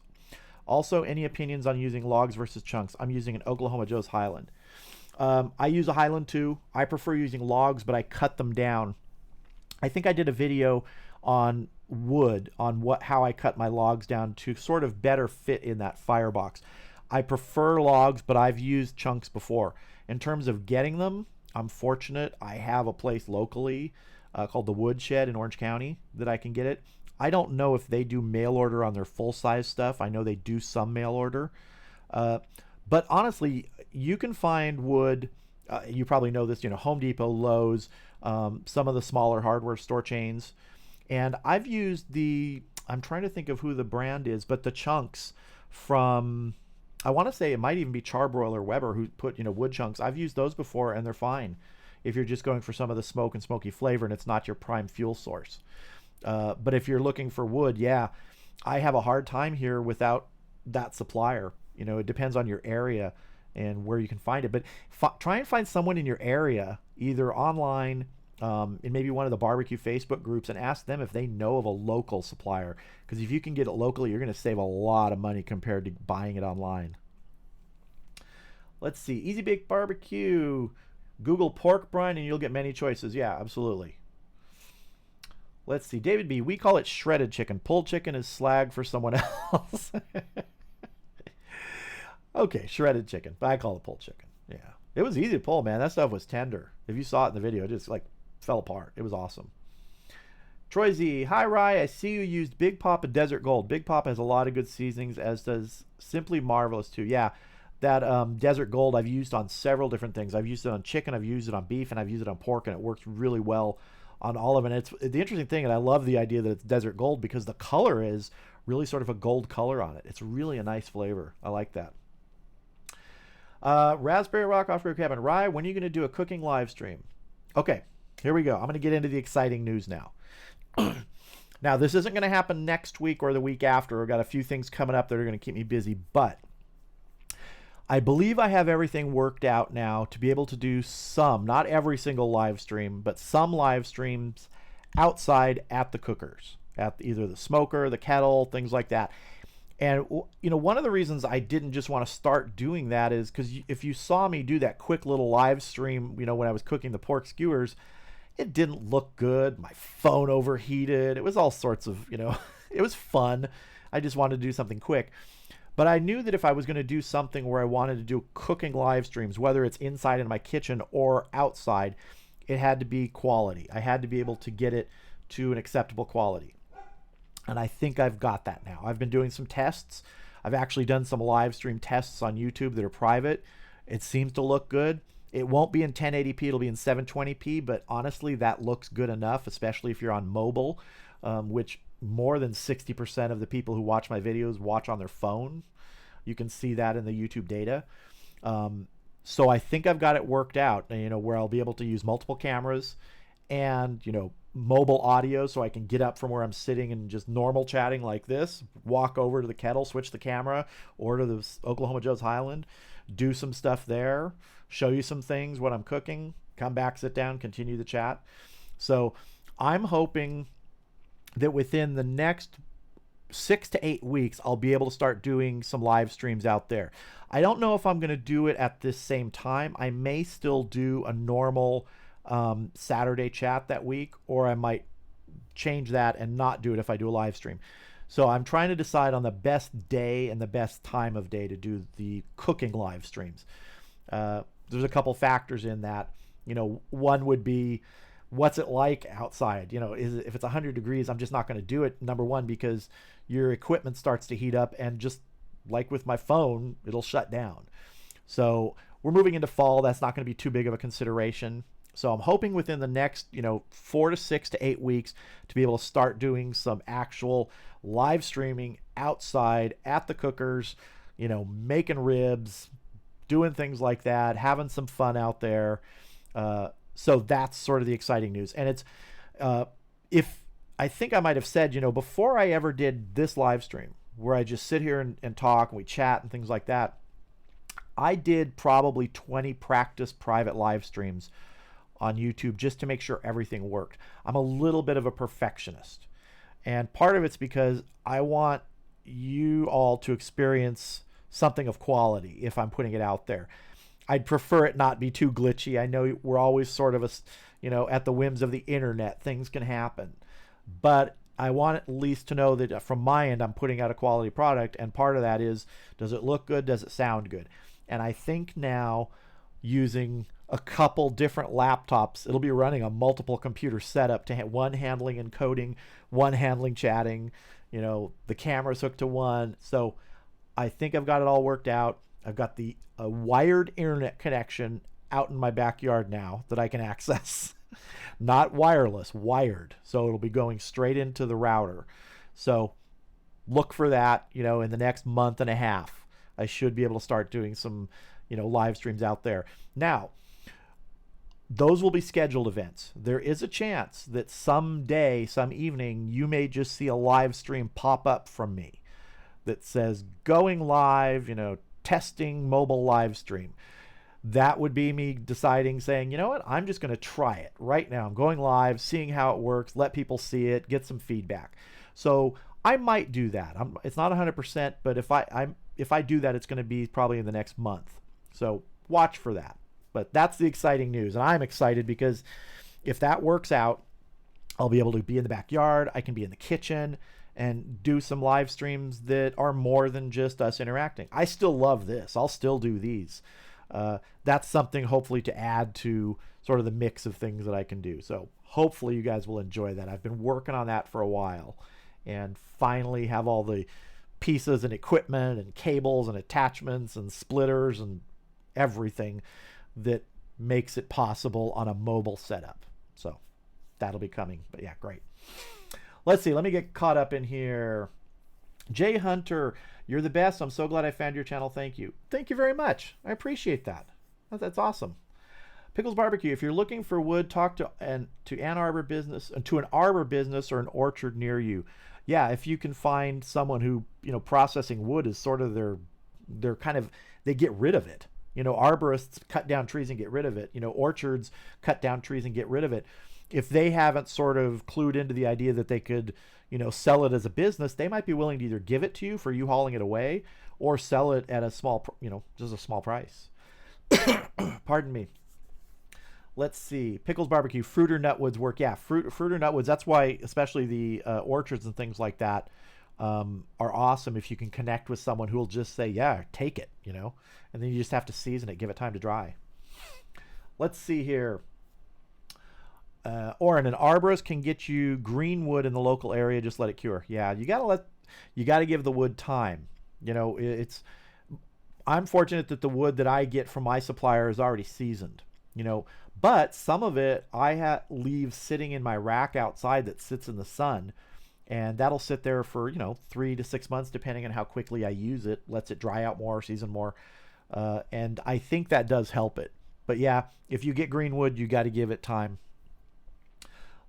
Also, any opinions on using logs versus chunks? I'm using an Oklahoma Joe's Highland. I use a Highland too. I prefer using logs, but I cut them down. I think I did a video on wood, on how I cut my logs down to sort of better fit in that firebox. I prefer logs, but I've used chunks before. In terms of getting them, I'm fortunate. I have a place locally called the Woodshed in Orange County that I can get it. I don't know if they do mail order on their full-size stuff. I know they do some mail order. But honestly, you can find wood. You probably know this, Home Depot, Lowe's, some of the smaller hardware store chains. And I've used I'm trying to think of who the brand is, but the chunks from, I want to say it might even be Charbroil or Weber who put, wood chunks. I've used those before and they're fine if you're just going for some of the smoke and smoky flavor and it's not your prime fuel source. But if you're looking for wood, yeah, I have a hard time here without that supplier. It depends on your area and where you can find it. But try and find someone in your area, either online, in maybe one of the barbecue Facebook groups, and ask them if they know of a local supplier. Because if you can get it locally, you're going to save a lot of money compared to buying it online. Let's see. Easy Bake Barbecue. Google pork brine and you'll get many choices. Yeah, absolutely. Let's see. David B. We call it shredded chicken. Pulled chicken is slag for someone else. Okay, shredded chicken. But I call it pulled chicken. Yeah. It was easy to pull, man. That stuff was tender. If you saw it in the video, it just fell apart. It was awesome. Troy Z. Hi, Rye. I see you used Big Papa Desert Gold. Big Papa has a lot of good seasonings, as does Simply Marvelous too. Yeah. That Desert Gold I've used on several different things. I've used it on chicken, I've used it on beef, and I've used it on pork, and it works really well on all of it. And it's the interesting thing, and I love the idea that it's Desert Gold because the color is really sort of a gold color on it. It's really a nice flavor. I like that. Raspberry Rock Off-Road Cabin. Rye, when are you going to do a cooking live stream? Okay, here we go. I'm going to get into the exciting news now. Now, this isn't going to happen next week or the week after. I've got a few things coming up that are going to keep me busy, but I believe I have everything worked out now to be able to do some, not every single live stream, but some live streams outside at the cookers, at either the smoker, the kettle, things like that. And, you know, one of the reasons I didn't just want to start doing that is because if you saw me do that quick little live stream, you know, when I was cooking the pork skewers, it didn't look good. My phone overheated. It was all sorts of, you know, it was fun. I just wanted to do something quick. But I knew that if I was going to do something where I wanted to do cooking live streams, whether it's inside in my kitchen or outside, it had to be quality. I had to be able to get it to an acceptable quality. And I think I've got that now. I've been doing some tests. I've actually done some live stream tests on YouTube that are private. It seems to look good. It won't be in 1080p, it'll be in 720p, but honestly, that looks good enough, especially if you're on mobile, which more than 60% of the people who watch my videos watch on their phone. You can see that in the YouTube data. So I think I've got it worked out, you know, where I'll be able to use multiple cameras and, you know, mobile audio, so I can get up from where I'm sitting and just normal chatting like this, walk over to the kettle, switch the camera, or to the Oklahoma Joe's Highland, do some stuff there, show you some things, what I'm cooking, come back, sit down, continue the chat. So I'm hoping that within the next 6 to 8 weeks, I'll be able to start doing some live streams out there. I don't know if I'm going to do it at this same time. I may still do a normal Saturday chat that week, or I might change that and not do it if I do a live stream. So I'm trying to decide on the best day and the best time of day to do the cooking live streams. There's a couple factors in that. You know, one would be, what's it like outside? You know, if it's 100 degrees, I'm just not going to do it. Number one, because your equipment starts to heat up, and just like with my phone, it'll shut down. So we're moving into fall. That's not going to be too big of a consideration. So I'm hoping within the next, you know, 4 to 6 to 8 weeks to be able to start doing some actual live streaming outside at the cookers, you know, making ribs, doing things like that, having some fun out there. So that's sort of the exciting news. And it's, if I think I might have said, you know, before I ever did this live stream where I just sit here and talk and we chat and things like that, I did probably 20 practice private live streams on YouTube just to make sure everything worked. I'm a little bit of a perfectionist. And part of it's because I want you all to experience something of quality if I'm putting it out there. I'd prefer it not be too glitchy. I know we're always sort of you know, at the whims of the internet. Things can happen. But I want at least to know that from my end, I'm putting out a quality product. And part of that is, does it look good? Does it sound good? And I think now, using a couple different laptops, it'll be running a multiple computer setup to one handling encoding, one handling chatting, you know, the camera's hooked to one. So I think I've got it all worked out. I've got a wired internet connection out in my backyard now that I can access. Not wireless, wired. So it'll be going straight into the router. So look for that, you know, in the next month and a half. I should be able to start doing some, you know, live streams out there. Now, those will be scheduled events. There is a chance that someday, some evening, you may just see a live stream pop up from me that says going live, you know, testing mobile live stream. That would be me deciding, saying, you know what, I'm just going to try it right now. I'm going live, seeing how it works, let people see it, get some feedback. So I might do that. It's not 100%, but if I do that, it's going to be probably in the next month. So watch for that. But that's the exciting news. And I'm excited because if that works out, I'll be able to be in the backyard. I can be in the kitchen and do some live streams that are more than just us interacting. I still love this. I'll still do these. That's something hopefully to add to sort of the mix of things that I can do. So hopefully you guys will enjoy that. I've been working on that for a while and finally have all the pieces and equipment and cables and attachments and splitters and everything that makes it possible on a mobile setup. So that'll be coming. But yeah, great. Let's see. Let me get caught up in here. Jay Hunter, you're the best. I'm so glad I found your channel. Thank you. Thank you very much. I appreciate that. That's awesome. Pickles Barbecue, if you're looking for wood, talk to an arbor business or an orchard near you. Yeah, if you can find someone who, processing wood is sort of their kind of, they get rid of it. Arborists cut down trees and get rid of it. Orchards cut down trees and get rid of it. If they haven't sort of clued into the idea that they could, sell it as a business, they might be willing to either give it to you for you hauling it away or sell it at a small, just a small price. Pardon me. Let's see. Pickles Barbecue, fruit or nutwoods work. Yeah, fruit or nutwoods. That's why, especially the orchards and things like that are awesome if you can connect with someone who will just say, yeah, take it, and then you just have to season it, give it time to dry. Let's see here. Oren, an arborist can get you green wood in the local area. Just let it cure. Yeah, you gotta give the wood time. I'm fortunate that the wood that I get from my supplier is already seasoned. But some of it I leave sitting in my rack outside that sits in the sun, and that'll sit there for 3 to 6 months depending on how quickly I use it. Lets it dry out more, season more, and I think that does help it. But yeah, if you get green wood, you got to give it time.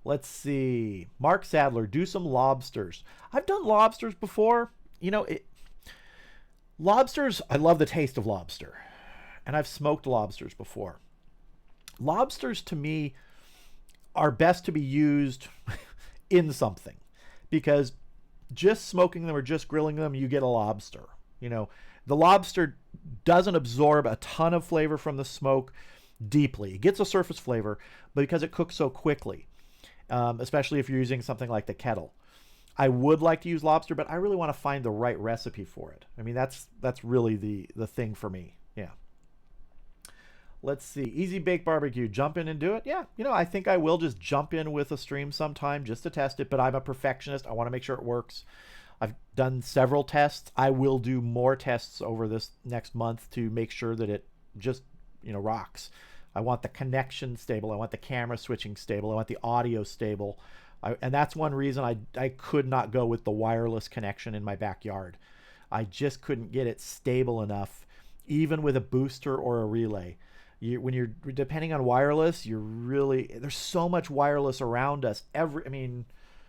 Let's see. Mark Sadler, do some lobsters. I've done lobsters before. Lobsters, I love the taste of lobster. And I've smoked lobsters before. Lobsters, to me, are best to be used in something. Because just smoking them or just grilling them, you get a lobster. The lobster doesn't absorb a ton of flavor from the smoke deeply. It gets a surface flavor, but because it cooks so quickly. Especially if you're using something like the kettle. I would like to use lobster, but I really want to find the right recipe for it. I mean, that's really the thing for me. Yeah. Let's see. Easy Bake Barbecue. Jump in and do it? Yeah. I think I will just jump in with a stream sometime just to test it, but I'm a perfectionist. I want to make sure it works. I've done several tests. I will do more tests over this next month to make sure that it just, rocks. I want the connection stable. I want the camera switching stable. I want the audio stable. And that's one reason I could not go with the wireless connection in my backyard. I just couldn't get it stable enough, even with a booster or a relay. When you're depending on wireless, there's so much wireless around us.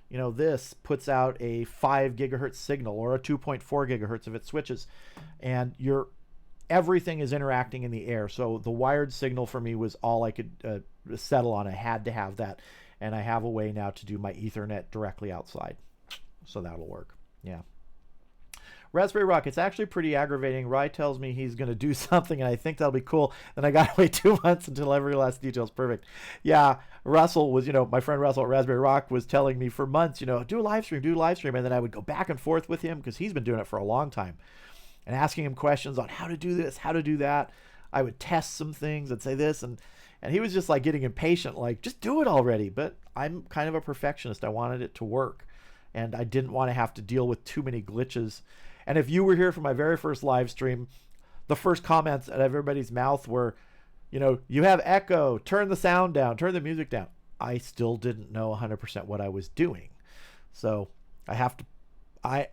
This puts out a 5 gigahertz signal or a 2.4 gigahertz if it switches, and everything is interacting in the air. So the wired signal for me was all I could settle on. I had to have that. And I have a way now to do my Ethernet directly outside. So that'll work. Yeah. Raspberry Rock, it's actually pretty aggravating. Rye tells me he's going to do something, and I think that'll be cool. Then I got to wait 2 months until every last detail is perfect. Yeah, Russell was, my friend Russell at Raspberry Rock was telling me for months, do a live stream. And then I would go back and forth with him because he's been doing it for a long time. And asking him questions on how to do this, how to do that. I would test some things and say this, and he was just like getting impatient, like, just do it already. But I'm kind of a perfectionist. I wanted it to work, and I didn't want to have to deal with too many glitches. And if you were here for my very first live stream, the first comments out of everybody's mouth were, you have echo, turn the sound down, turn the music down. I still didn't know 100% what I was doing. So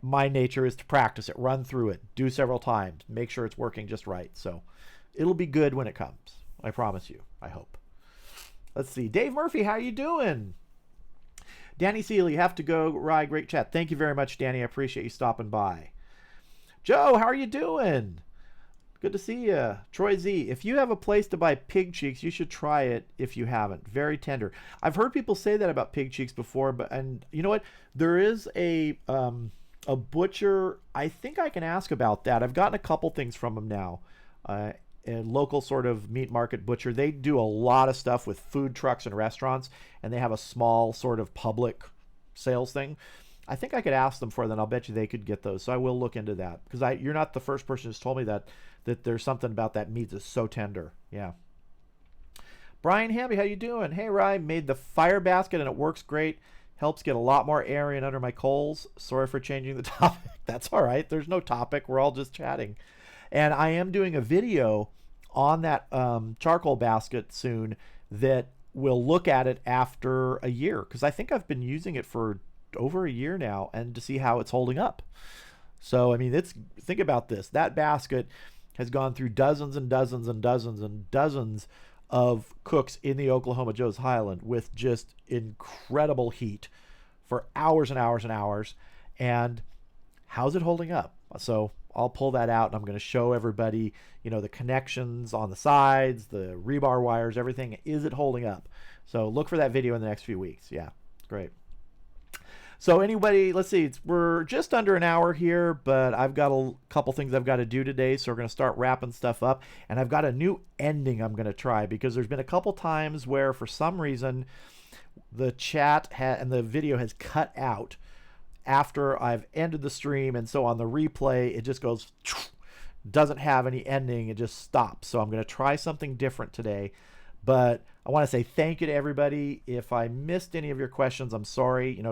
my nature is to practice it, run through it, do several times, make sure it's working just right. So it'll be good when it comes. I promise you. I hope. Let's see. Dave Murphy, how you doing? Danny Seeley, have to go. Rye, great chat. Thank you very much, Danny. I appreciate you stopping by. Joe, how are you doing? Good to see you. Troy Z, if you have a place to buy pig cheeks, you should try it if you haven't. Very tender. I've heard people say that about pig cheeks before, and you know what? There is a butcher. I think I can ask about that. I've gotten a couple things from him now. A local sort of meat market butcher. They do a lot of stuff with food trucks and restaurants, and they have a small sort of public sales thing. I think I could ask them for that. I'll bet you they could get those. So I will look into that, because you're not the first person who's told me that there's something about that meat that's so tender. Yeah. Brian Hamby, how you doing? Hey, Ryan, made the fire basket and it works great. helps get a lot more air in under my coals. Sorry for changing the topic. That's all right. There's no topic. We're all just chatting. And I am doing a video on that charcoal basket soon that will look at it after a year, because I think I've been using it for over a year now, and to see how it's holding up. So I mean, think about this. That basket has gone through dozens and dozens and dozens and dozens of cooks in the Oklahoma Joe's Highland with just incredible heat for hours and hours and hours. And how's it holding up? So I'll pull that out, and I'm going to show everybody, the connections on the sides, the rebar wires, everything. Is it holding up? So look for that video in the next few weeks. Yeah, great. So anybody, let's see, we're just under an hour here, but I've got a couple things I've got to do today, so we're going to start wrapping stuff up. And I've got a new ending I'm going to try, because there's been a couple times where for some reason the chat and the video has cut out after I've ended the stream, and so on the replay it just goes, doesn't have any ending, it just stops. So I'm going to try something different today. But I want to say thank you to everybody. If I missed any of your questions, I'm sorry.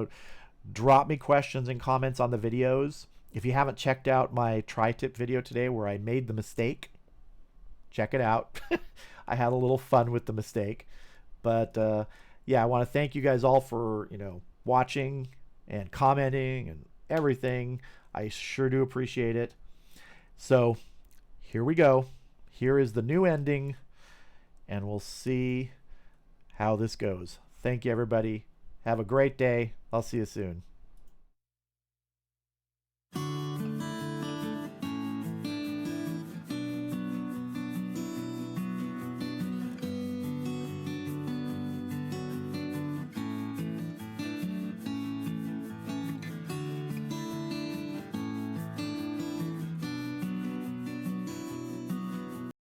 Drop me questions and comments on the videos. If you haven't checked out my tri-tip video today where I made the mistake, check it out. I had a little fun with the mistake. But yeah, I want to thank you guys all for watching and commenting and everything. I sure do appreciate it. So here we go. Here is the new ending, and we'll see how this goes. Thank you, everybody. Have a great day. I'll see you soon.